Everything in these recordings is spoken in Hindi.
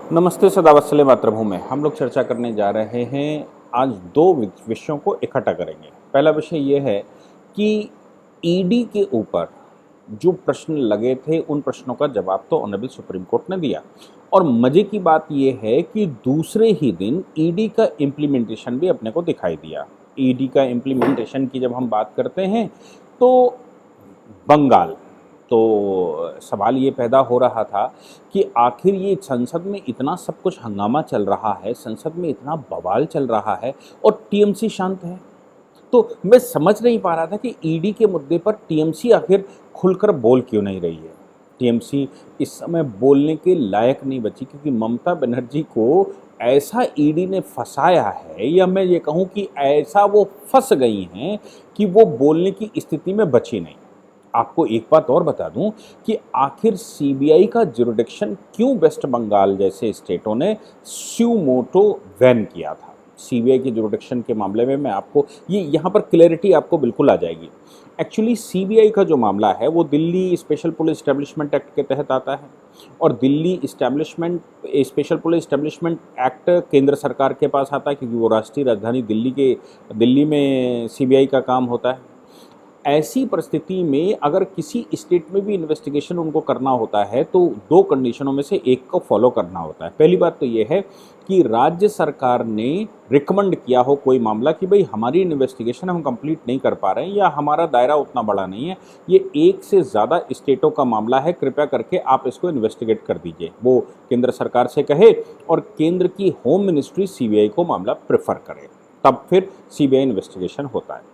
नमस्ते सदावत्सले मातृभूमि। हम लोग चर्चा करने जा रहे हैं, आज दो विषयों को इकट्ठा करेंगे। पहला विषय ये है कि ईडी के ऊपर जो प्रश्न लगे थे उन प्रश्नों का जवाब तो ऑनरेबल सुप्रीम कोर्ट ने दिया, और मज़े की बात ये है कि दूसरे ही दिन ईडी का इम्प्लीमेंटेशन भी अपने को दिखाई दिया। ईडी का इम्प्लीमेंटेशन की जब हम बात करते हैं तो बंगाल, तो सवाल ये पैदा हो रहा था कि आखिर ये संसद में इतना सब कुछ हंगामा चल रहा है, संसद में इतना बवाल चल रहा है और टीएमसी शांत है। तो मैं समझ नहीं पा रहा था कि ईडी के मुद्दे पर टीएमसी आखिर खुलकर बोल क्यों नहीं रही है। टीएमसी इस समय बोलने के लायक नहीं बची, क्योंकि ममता बनर्जी को ऐसा ईडी ने फंसाया है, या मैं ये कहूँ कि ऐसा वो फंस गई हैं कि वो बोलने की स्थिति में बची नहीं। आपको एक बात और बता दूं कि आखिर सीबीआई का जुरिडिक्शन क्यों वेस्ट बंगाल जैसे स्टेटों ने स्यू मोटो बैन किया था। सीबीआई के जुरिडिक्शन के मामले में मैं आपको ये यहाँ पर क्लैरिटी आपको बिल्कुल आ जाएगी। एक्चुअली सीबीआई का जो मामला है वो Delhi special police establishment act के तहत आता है, और Delhi special police establishment act केंद्र सरकार के पास आता है, क्योंकि वो राष्ट्रीय राजधानी दिल्ली में सीबीआई का काम होता है। ऐसी परिस्थिति में अगर किसी स्टेट में भी इन्वेस्टिगेशन उनको करना होता है तो दो कंडीशनों में से एक को फॉलो करना होता है। पहली बात तो ये है कि राज्य सरकार ने रिकमेंड किया हो कोई मामला कि भाई हमारी इन्वेस्टिगेशन हम कंप्लीट नहीं कर पा रहे हैं, या हमारा दायरा उतना बड़ा नहीं है, ये एक से ज़्यादा स्टेटों का मामला है, कृपया करके आप इसको इन्वेस्टिगेट कर दीजिए। वो केंद्र सरकार से कहे और केंद्र की होम मिनिस्ट्री सीबीआई को मामला प्रेफर करे, तब फिर सीबीआई इन्वेस्टिगेशन होता है।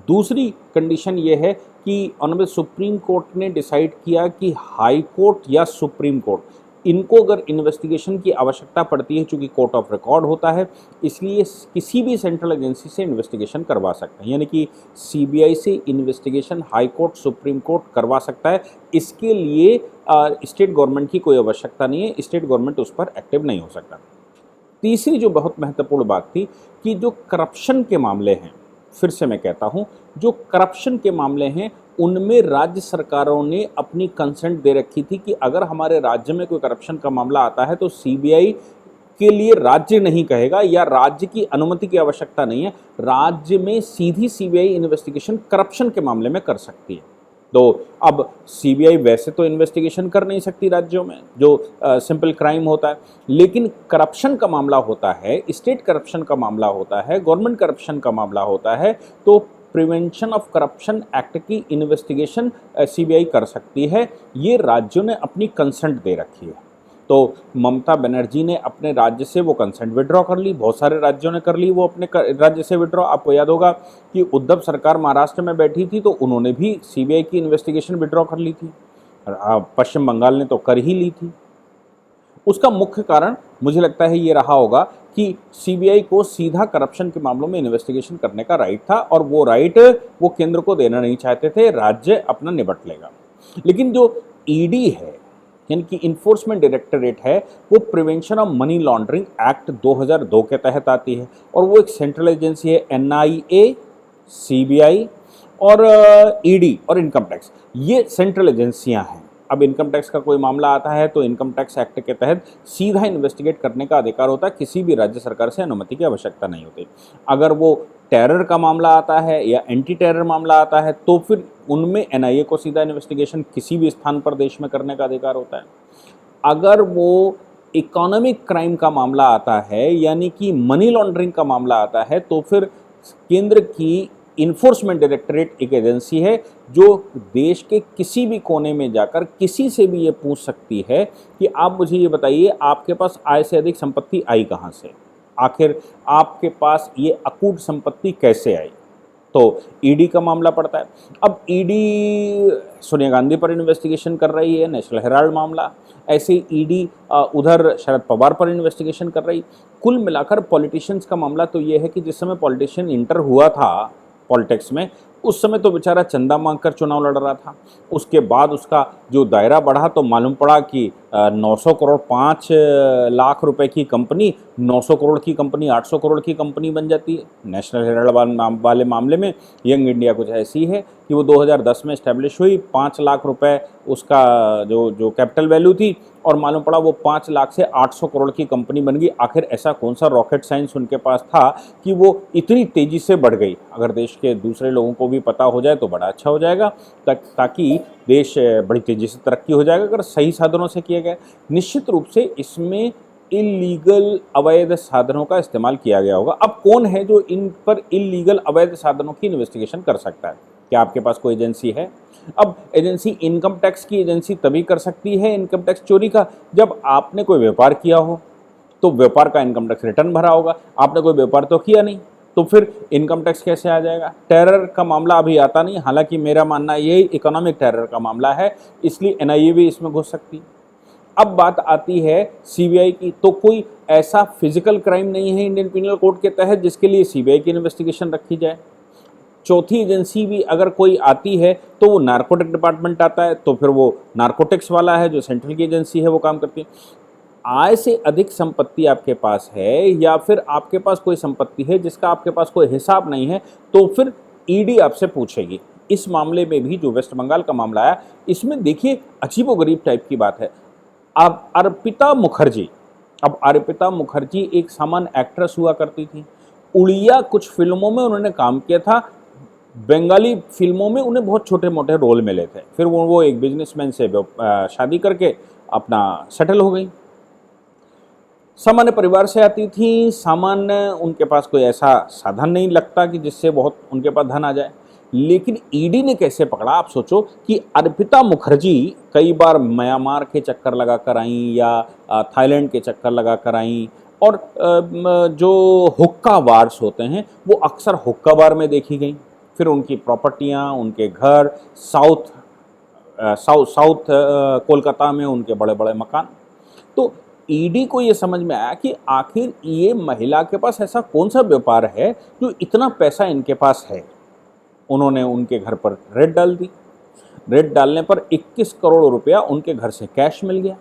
दूसरी कंडीशन ये है कि ऑनरेबल सुप्रीम कोर्ट ने डिसाइड किया कि हाई कोर्ट या सुप्रीम कोर्ट, इनको अगर इन्वेस्टिगेशन की आवश्यकता पड़ती है, चूंकि कोर्ट ऑफ रिकॉर्ड होता है, इसलिए किसी भी सेंट्रल एजेंसी से इन्वेस्टिगेशन करवा सकते हैं। यानी कि सीबीआई से investigation high court supreme court करवा सकता है। इसके लिए स्टेट गवर्नमेंट की कोई आवश्यकता नहीं है, स्टेट गवर्नमेंट उस पर एक्टिव नहीं हो सकता। तीसरी जो बहुत महत्वपूर्ण बात थी कि जो करप्शन के मामले हैं, फिर से मैं कहता हूं, जो करप्शन के मामले हैं उनमें राज्य सरकारों ने अपनी कंसेंट दे रखी थी कि अगर हमारे राज्य में कोई करप्शन का मामला आता है तो सीबीआई के लिए राज्य नहीं कहेगा, या राज्य की अनुमति की आवश्यकता नहीं है, राज्य में सीधी सीबीआई इन्वेस्टिगेशन करप्शन के मामले में कर सकती है। तो अब सीबीआई वैसे तो इन्वेस्टिगेशन कर नहीं सकती राज्यों में जो सिंपल क्राइम होता है, लेकिन करप्शन का मामला होता है, स्टेट करप्शन का मामला होता है, गवर्नमेंट करप्शन का मामला होता है, तो प्रिवेंशन ऑफ करप्शन एक्ट की इन्वेस्टिगेशन सीबीआई कर सकती है। ये राज्यों ने अपनी कंसेंट दे रखी है। तो ममता बनर्जी ने अपने राज्य से वो कंसेंट विड्रॉ कर ली, बहुत सारे राज्यों ने कर ली वो अपने राज्य से विड्रॉ। आपको याद होगा कि उद्धव सरकार महाराष्ट्र में बैठी थी तो उन्होंने भी सीबीआई की इन्वेस्टिगेशन विड्रॉ कर ली थी, पश्चिम बंगाल ने तो कर ही ली थी। उसका मुख्य कारण मुझे लगता है ये रहा होगा कि सीबीआई को सीधा करप्शन के मामलों में इन्वेस्टिगेशन करने का राइट था, और वो राइट वो केंद्र को देना नहीं चाहते थे, राज्य अपना निपट लेगा। लेकिन जो ईडी है, यानी कि इन्फोर्समेंट डायरेक्टरेट है, वो prevention of money laundering act 2002 के तहत आती है, और वो एक सेंट्रल एजेंसी है। एनआईए, सीबीआई और ईडी और इनकम टैक्स, ये सेंट्रल एजेंसियां हैं। अब इनकम टैक्स का कोई मामला आता है तो इनकम टैक्स एक्ट के तहत सीधा इन्वेस्टिगेट करने का अधिकार होता है, किसी भी राज्य सरकार से अनुमति की आवश्यकता नहीं होती। अगर वो टेरर का मामला आता है या एंटी टेरर मामला आता है तो फिर उनमें एनआईए को सीधा इन्वेस्टिगेशन किसी भी स्थान पर देश में करने का अधिकार होता है। अगर वो इकोनॉमिक क्राइम का मामला आता है, यानी कि मनी लॉन्ड्रिंग का मामला आता है, तो फिर केंद्र की इन्फोर्समेंट डायरेक्टरेट एक एजेंसी है जो देश के किसी भी कोने में जाकर किसी से भी ये पूछ सकती है कि आप मुझे ये बताइए आपके पास आय से अधिक संपत्ति आई कहाँ से, आखिर आपके पास ये अकूट संपत्ति कैसे आई। तो ईडी का मामला पड़ता है। अब ईडी सोनिया गांधी पर इन्वेस्टिगेशन कर रही है, नेशनल हेराल्ड मामला, ऐसे ही ईडी उधर शरद पवार पर इन्वेस्टिगेशन कर रही। कुल मिलाकर पॉलिटिशियंस का मामला तो ये है कि जिस समय पॉलिटिशियन इंटर हुआ था पॉलिटिक्स में, उस समय तो बेचारा चंदा मांगकर चुनाव लड़ रहा था। उसके बाद उसका जो दायरा बढ़ा तो मालूम पड़ा कि 900 करोड़ 5 लाख रुपए की कंपनी 900 करोड़ की कंपनी 800 करोड़ की कंपनी बन जाती है। नेशनल हेराल्ड वाले मामले में यंग इंडिया कुछ ऐसी है कि वो 2010 में इस्टेब्लिश हुई, 5 लाख रुपए उसका जो कैपिटल वैल्यू थी, और मालूम पड़ा वो 5 लाख से 800 करोड़ की कंपनी बन गई। आखिर ऐसा कौन सा रॉकेट साइंस उनके पास था कि वो इतनी तेज़ी से बढ़ गई। अगर देश के दूसरे लोगों को भी पता हो जाए तो बड़ा अच्छा हो जाएगा, ताकि देश बड़ी तेज़ी से तरक्की हो जाएगा अगर सही साधनों से किया गया। निश्चित रूप से इसमें इलीगल अवैध साधनों का इस्तेमाल किया गया होगा। अब कौन है जो इन पर इलीगल अवैध साधनों की इन्वेस्टिगेशन कर सकता है? क्या आपके पास कोई एजेंसी है? अब एजेंसी इनकम टैक्स की एजेंसी तभी कर सकती है इनकम टैक्स चोरी का, जब आपने कोई व्यापार किया हो, तो व्यापार का इनकम टैक्स रिटर्न भरा होगा। आपने कोई व्यापार तो किया नहीं, तो फिर इनकम टैक्स कैसे आ जाएगा? टेरर का मामला अभी आता नहीं, हालांकि मेरा मानना ये इकोनॉमिक टेरर का मामला है, इसलिए एनआईए भी इसमें घुस सकती है। अब बात आती है सीबीआई की, तो कोई ऐसा फिजिकल क्राइम नहीं है इंडियन पिनल कोड के तहत जिसके लिए सीबीआई की इन्वेस्टिगेशन रखी जाए। चौथी एजेंसी भी अगर कोई आती है तो वो नारकोटिक डिपार्टमेंट आता है, तो फिर वो नारकोटिक्स वाला है जो सेंट्रल की एजेंसी है वो काम करती है। आय से अधिक संपत्ति आपके पास है या फिर आपके पास कोई संपत्ति है जिसका आपके पास कोई हिसाब नहीं है, तो फिर ईडी आपसे पूछेगी। इस मामले में भी जो वेस्ट बंगाल का मामला आया, इसमें देखिए अजीबोगरीब टाइप की बात है। अब अर्पिता मुखर्जी, अब अर्पिता मुखर्जी एक सामान्य एक्ट्रेस हुआ करती थी। उड़िया कुछ फिल्मों में उन्होंने काम किया था, बंगाली फिल्मों में उन्हें बहुत छोटे मोटे रोल मिले थे। फिर वो एक बिजनेसमैन से शादी करके अपना सेटल हो गई। सामान्य परिवार से आती थी, सामान्य उनके पास कोई ऐसा साधन नहीं लगता कि जिससे बहुत उनके पास धन आ जाए। लेकिन ईडी ने कैसे पकड़ा? आप सोचो कि अर्पिता मुखर्जी कई बार म्यांमार के चक्कर लगा कर आई या थाईलैंड के चक्कर लगा कर आई, और जो हुक्का बार्स होते हैं वो अक्सर हुक्का बार में देखी गई। फिर उनकी प्रॉपर्टियां, उनके घर, साउथ कोलकाता में उनके बड़े बड़े मकान। तो ईडी को ये समझ में आया कि आखिर ये महिला के पास ऐसा कौन सा व्यापार है जो इतना पैसा इनके पास है। उन्होंने उनके घर पर रेड डाल दी। रेड डालने पर 21 करोड़ रुपया उनके घर से कैश मिल गया।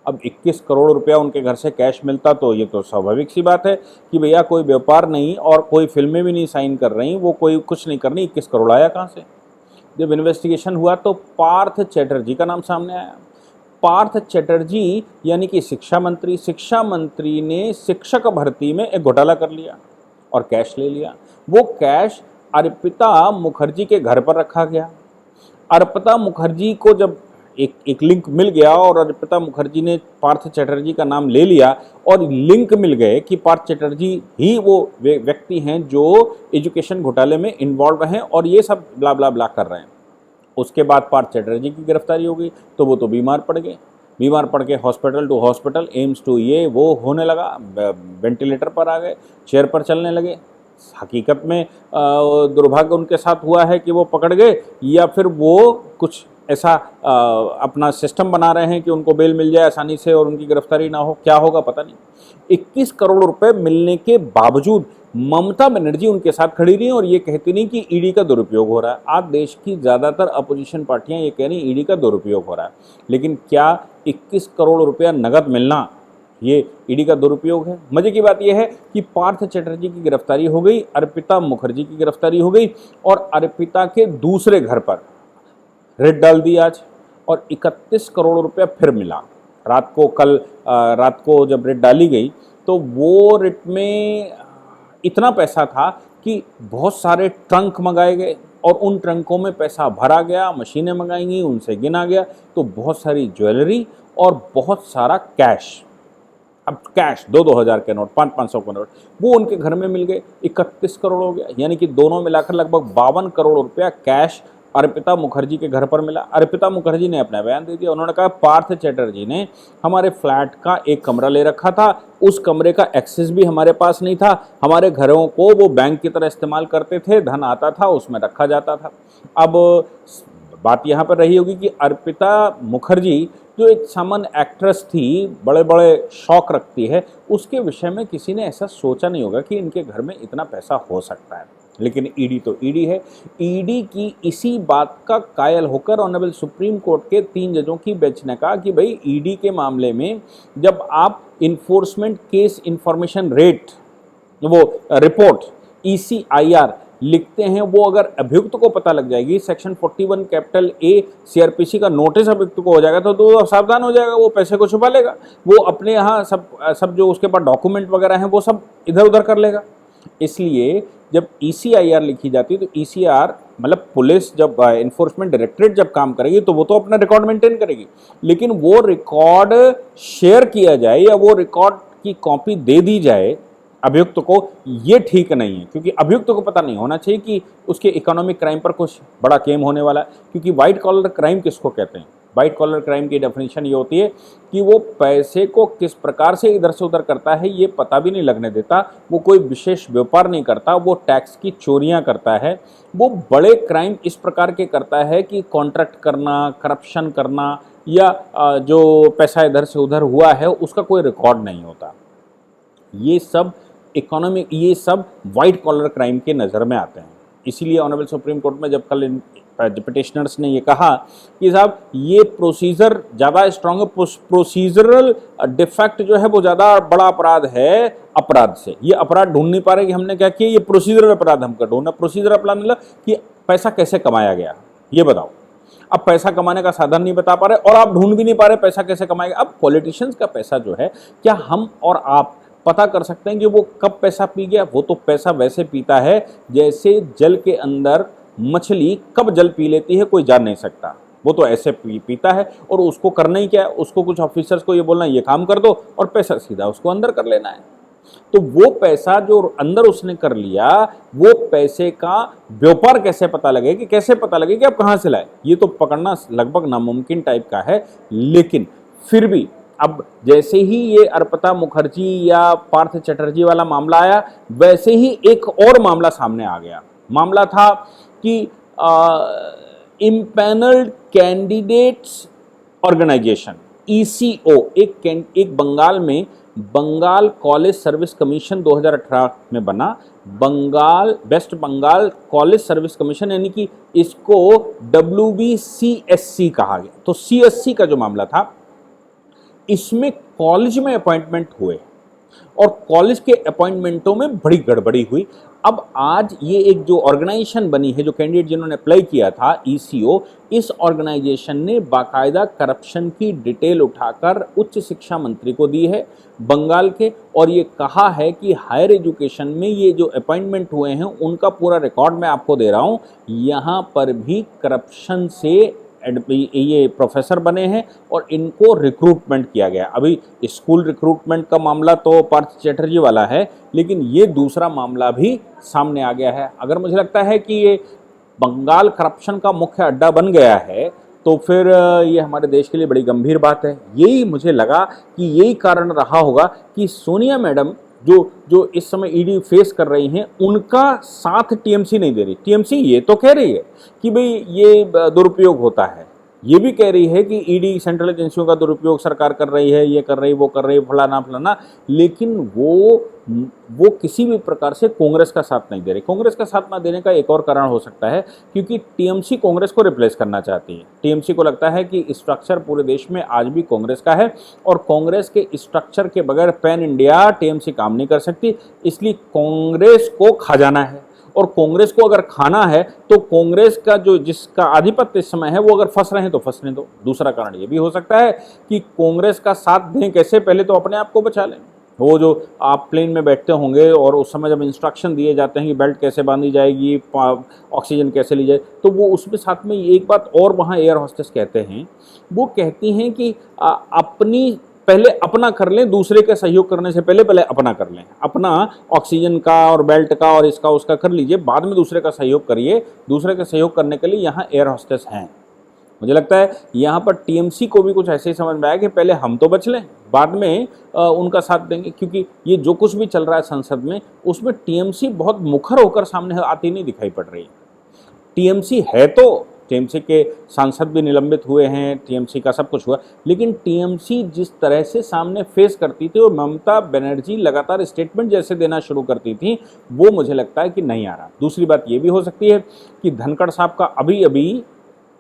अब 21 करोड़ रुपया उनके घर से कैश मिलता तो ये तो स्वाभाविक सी बात है कि भैया कोई व्यापार नहीं और कोई फिल्में भी नहीं साइन कर रही, वो कोई कुछ नहीं कर रही, 21 करोड़ आया कहाँ से? जब इन्वेस्टिगेशन हुआ तो पार्थ चैटर्जी का नाम सामने आया। पार्थ चैटर्जी यानी कि शिक्षा मंत्री ने शिक्षक भर्ती में एक घोटाला कर लिया और कैश ले लिया। वो कैश अर्पिता मुखर्जी के घर पर रखा गया। अर्पिता मुखर्जी को जब एक लिंक मिल गया और अर्पिता मुखर्जी ने पार्थ चैटर्जी का नाम ले लिया और लिंक मिल गए कि पार्थ चैटर्जी ही वो व्यक्ति हैं जो एजुकेशन घोटाले में इन्वॉल्व हैं और ये सब ब्ला ब्ला ब्ला कर रहे हैं। उसके बाद पार्थ चैटर्जी की गिरफ्तारी हो गई तो वो तो बीमार पड़ गए। बीमार पड़ के hospital to hospital, AIIMS to ये वो होने लगा, वेंटिलेटर पर आ गए, चेयर पर चलने लगे। हकीकत में दुर्भाग्य उनके साथ हुआ है कि वो पकड़ गए या फिर वो कुछ ऐसा अपना सिस्टम बना रहे हैं कि उनको बेल मिल जाए आसानी से और उनकी गिरफ्तारी ना हो। क्या होगा पता नहीं। 21 करोड़ रुपए मिलने के बावजूद ममता बनर्जी उनके साथ खड़ी रही और ये कहती नहीं कि ईडी का दुरुपयोग हो रहा है। आज देश की ज़्यादातर अपोजिशन पार्टियां ये कह रही ईडी का दुरुपयोग हो रहा है, लेकिन क्या 21 करोड़ रुपया नगद मिलना ये ईडी का दुरुपयोग है? मजे की बात यह है कि पार्थ चैटर्जी की गिरफ्तारी हो गई, अर्पिता मुखर्जी की गिरफ्तारी हो गई और अर्पिता के दूसरे घर पर रेड डाल दी आज और 31 करोड़ रुपया फिर मिला। रात को जब रेड डाली गई तो वो रेड में इतना पैसा था कि बहुत सारे ट्रंक मंगाए गए और उन ट्रंकों में पैसा भरा गया, मशीनें मंगाई गई, उनसे गिना गया तो बहुत सारी ज्वेलरी और बहुत सारा कैश। अब कैश 2-2 हज़ार के नोट, 500-500 के नोट वो उनके घर में मिल गए। 31 करोड़ हो गया, यानी कि दोनों मिलाकर लगभग 52 करोड़ रुपया कैश अर्पिता मुखर्जी के घर पर मिला। अर्पिता मुखर्जी ने अपना बयान दे दिया। उन्होंने कहा पार्थ चैटर्जी ने हमारे फ्लैट का एक कमरा ले रखा था, उस कमरे का एक्सेस भी हमारे पास नहीं था, हमारे घरों को वो बैंक की तरह इस्तेमाल करते थे, धन आता था उसमें रखा जाता था। अब बात यहाँ पर रही होगी कि अर्पिता मुखर्जी जो एक सामान्य एक्ट्रेस थी, बड़े बड़े शौक रखती है, उसके विषय में किसी ने ऐसा सोचा नहीं होगा कि इनके घर में इतना पैसा हो सकता है। लेकिन ईडी तो ईडी है। ईडी की इसी बात का कायल होकर ऑनरेबल सुप्रीम कोर्ट के 3 जजों की बेंच ने कहा कि भाई ईडी के मामले में जब आप इन्फोर्समेंट केस इंफॉर्मेशन रेट वो रिपोर्ट ECIR लिखते हैं वो अगर अभियुक्त को पता लग जाएगी, सेक्शन 41 कैपिटल ए सीआरपीसी का नोटिस अभियुक्त को हो जाएगा तो वो सावधान हो जाएगा, वो पैसे को छुपा लेगा, वो अपने यहाँ सब जो उसके पास डॉक्यूमेंट वगैरह हैं वो सब इधर उधर कर लेगा। इसलिए जब ECIR लिखी जाती है तो ECR मतलब पुलिस जब इन्फोर्समेंट डायरेक्टरेट जब काम करेगी तो वो तो अपना रिकॉर्ड मेंटेन करेगी, लेकिन वो रिकॉर्ड शेयर किया जाए या वो रिकॉर्ड की कॉपी दे दी जाए अभियुक्त को, ये ठीक नहीं है। क्योंकि अभियुक्त को पता नहीं होना चाहिए कि उसके इकोनॉमिक क्राइम पर कुछ बड़ा क्लेम होने वाला है। क्योंकि वाइट कॉलर क्राइम किसको कहते हैं? वाइट कॉलर क्राइम की डेफिनेशन ये होती है कि वो पैसे को किस प्रकार से इधर से उधर करता है ये पता भी नहीं लगने देता, वो कोई विशेष व्यापार नहीं करता, वो टैक्स की चोरियां करता है, वो बड़े क्राइम इस प्रकार के करता है कि कॉन्ट्रैक्ट करना, करप्शन करना या जो पैसा इधर से उधर हुआ है उसका कोई रिकॉर्ड नहीं होता। ये सब इकोनॉमिक, ये सब वाइट कॉलर क्राइम के नज़र में आते हैं। इसीलिए ऑनरेबल सुप्रीम कोर्ट में जब कल पिटिशनर्स ने ये कहा कि साहब ये प्रोसीजर ज़्यादा स्ट्रॉन्ग, प्रोसीजरल डिफेक्ट जो है वो ज़्यादा बड़ा अपराध है अपराध से। ये अपराध ढूंढ नहीं पा रहे कि हमने क्या किया, ये प्रोसीजरल अपराध हमको ढूंढना। प्रोसीजरल अपराध मतलब कि पैसा कैसे कमाया गया ये बताओ। अब पैसा कमाने का साधन नहीं बता पा रहे और आप ढूंढ भी नहीं पा रहे पैसा कैसे कमाएगा। अब पॉलिटिशियंस का पैसा जो है, क्या हम और आप पता कर सकते हैं कि वो कब पैसा पी गया? वो तो पैसा वैसे पीता है जैसे जल के अंदर मछली कब जल पी लेती है कोई जान नहीं सकता। वो तो ऐसे पीता है और उसको करना ही क्या है, उसको कुछ ऑफिसर्स को ये बोलना है ये काम कर दो और पैसा सीधा उसको अंदर कर लेना है। तो वो पैसा जो अंदर उसने कर लिया, वो पैसे का व्यापार कैसे पता लगे कि कैसे पता लगे कि आप कहाँ से लाए, ये तो पकड़ना लगभग नामुमकिन टाइप का है। लेकिन फिर भी अब जैसे ही ये अर्पिता मुखर्जी या पार्थ चटर्जी वाला मामला आया, वैसे ही एक और मामला सामने आ गया। मामला था कि इम्पैनल्ड कैंडिडेट्स ऑर्गेनाइजेशन ECO एक बंगाल में बंगाल कॉलेज सर्विस कमीशन 2018 में बना, West Bengal College Service Commission, यानी कि इसको WBCSC कहा गया। तो CSC का जो मामला था, इसमें कॉलेज में अपॉइंटमेंट हुए और कॉलेज के अपॉइंटमेंटों में बड़ी गड़बड़ी हुई। अब आज ये एक जो ऑर्गेनाइजेशन बनी है, जो कैंडिडेट जिन्होंने अप्लाई किया था ECO, इस ऑर्गेनाइजेशन ने बाकायदा करप्शन की डिटेल उठाकर उच्च शिक्षा मंत्री को दी है बंगाल के, और ये कहा है कि हायर एजुकेशन में ये जो अपॉइंटमेंट हुए हैं उनका पूरा रिकॉर्ड मैं आपको दे रहा हूँ, यहाँ पर भी करप्शन से ये प्रोफेसर बने हैं और इनको रिक्रूटमेंट किया गया। अभी स्कूल रिक्रूटमेंट का मामला तो पार्थ चटर्जी वाला है, लेकिन ये दूसरा मामला भी सामने आ गया है। अगर मुझे लगता है कि ये बंगाल करप्शन का मुख्य अड्डा बन गया है तो फिर ये हमारे देश के लिए बड़ी गंभीर बात है। यही मुझे लगा कि यही कारण रहा होगा कि सोनिया मैडम जो इस समय ईडी फेस कर रही हैं, उनका साथ टीएमसी नहीं दे रही। टीएमसी ये तो कह रही है कि भाई ये दुरुपयोग होता है, ये भी कह रही है कि ईडी सेंट्रल एजेंसियों का दुरुपयोग सरकार कर रही है, ये कर रही, वो कर रही, फलाना, लेकिन वो किसी भी प्रकार से कांग्रेस का साथ नहीं दे रही। कांग्रेस का साथ ना देने का एक और कारण हो सकता है क्योंकि टीएमसी कांग्रेस को रिप्लेस करना चाहती है। टीएमसी को लगता है कि स्ट्रक्चर पूरे देश में आज भी कांग्रेस का है और कांग्रेस के स्ट्रक्चर के बगैर पैन इंडिया टीएमसी काम नहीं कर सकती, इसलिए कांग्रेस को खा जाना है। और कांग्रेस को अगर खाना है तो कांग्रेस का जो जिसका आधिपत्य इस समय है वो अगर फंस रहे हैं तो फंसने दो। दूसरा कारण ये भी हो सकता है कि कांग्रेस का साथ दें कैसे, पहले तो अपने आप को बचा लें। वो जो आप प्लेन में बैठते होंगे और उस समय जब इंस्ट्रक्शन दिए जाते हैं कि बेल्ट कैसे बांधी जाएगी, ऑक्सीजन कैसे ली जाए, तो वो उसमें साथ में एक बात और वहाँ एयर होस्टेस कहते हैं, वो कहती हैं कि अपनी पहले अपना कर लें, दूसरे का सहयोग करने से पहले अपना कर लें। अपना ऑक्सीजन का और बेल्ट का और इसका उसका कर लीजिए, बाद में दूसरे का सहयोग करिए। दूसरे का सहयोग करने के लिए यहाँ एयर होस्टेस हैं। मुझे लगता है यहाँ पर टीएमसी को भी कुछ ऐसे ही समझ में आया कि पहले हम तो बच लें, बाद में उनका साथ देंगे। क्योंकि ये जो कुछ भी चल रहा है संसद में, उसमें टीएमसी बहुत मुखर होकर सामने आती नहीं दिखाई पड़ रही है। टीएमसी है तो टीएमसी के सांसद भी निलंबित हुए हैं, टीएमसी का सब कुछ हुआ, लेकिन टीएमसी जिस तरह से सामने फेस करती थी और ममता बनर्जी लगातार स्टेटमेंट जैसे देना शुरू करती थी, वो मुझे लगता है कि नहीं आ रहा। दूसरी बात ये भी हो सकती है कि धनखड़ साहब का अभी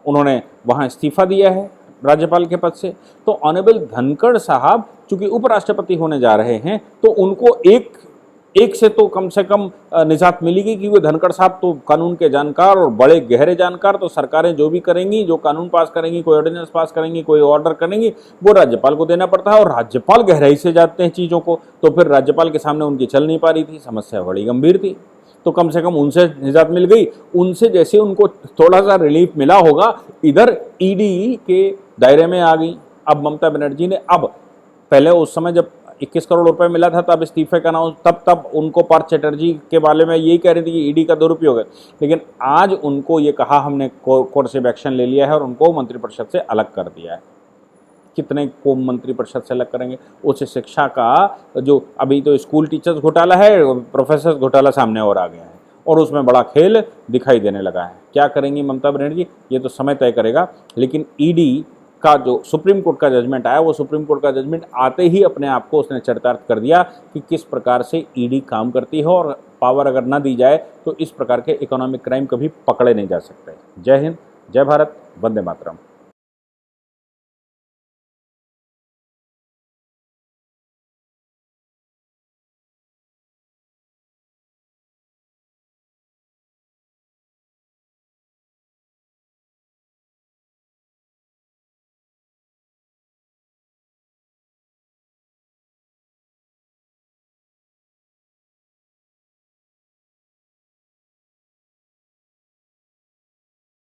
उन्होंने वहाँ इस्तीफा दिया है राज्यपाल के पद से, तो ऑनरेबल धनखड़ साहब चूंकि उपराष्ट्रपति होने जा रहे हैं तो उनको एक एक से तो कम से कम निजात मिलेगी कि वो धनखड़ साहब तो कानून के जानकार और बड़े गहरे जानकार, तो सरकारें जो भी करेंगी, जो कानून पास करेंगी, कोई ऑर्डिनेंस पास करेंगी, कोई ऑर्डर करेंगी, वो राज्यपाल को देना पड़ता है और राज्यपाल गहराई से जानते हैं चीज़ों को। तो फिर राज्यपाल के सामने उनकी चल नहीं पा रही थी, समस्या बड़ी गंभीर थी। तो कम से कम उनसे निजात मिल गई, उनसे जैसे उनको थोड़ा सा रिलीफ मिला होगा, इधर ईडी के दायरे में आ गई। अब ममता बनर्जी ने, अब पहले उस समय जब 21 करोड़ रुपए मिला था तब इस्तीफे का अनाउंस, तब उनको पार्थ चैटर्जी के बारे में यही कह रही थी कि ईडी का दुरुपयोग है, लेकिन आज उनको ये कहा हमने कोर्सिव एक्शन ले लिया है और उनको मंत्रिपरिषद से अलग कर दिया है। कितने को मंत्रिपरिषद से अलग करेंगे? उच्च शिक्षा का जो अभी तो स्कूल टीचर्स घोटाला है, प्रोफेसर घोटाला सामने और आ गया है और उसमें बड़ा खेल दिखाई देने लगा है। क्या करेंगी ममता बनर्जी, ये तो समय तय करेगा। लेकिन ईडी का जो सुप्रीम कोर्ट का जजमेंट आया, वो सुप्रीम कोर्ट का जजमेंट आते ही अपने आप को उसने चरितार्थ कर दिया कि किस प्रकार से ईडी काम करती है, और पावर अगर ना दी जाए तो इस प्रकार के इकोनॉमिक क्राइम कभी पकड़े नहीं जा सकते। जय हिंद, जय भारत, वंदे मातरम।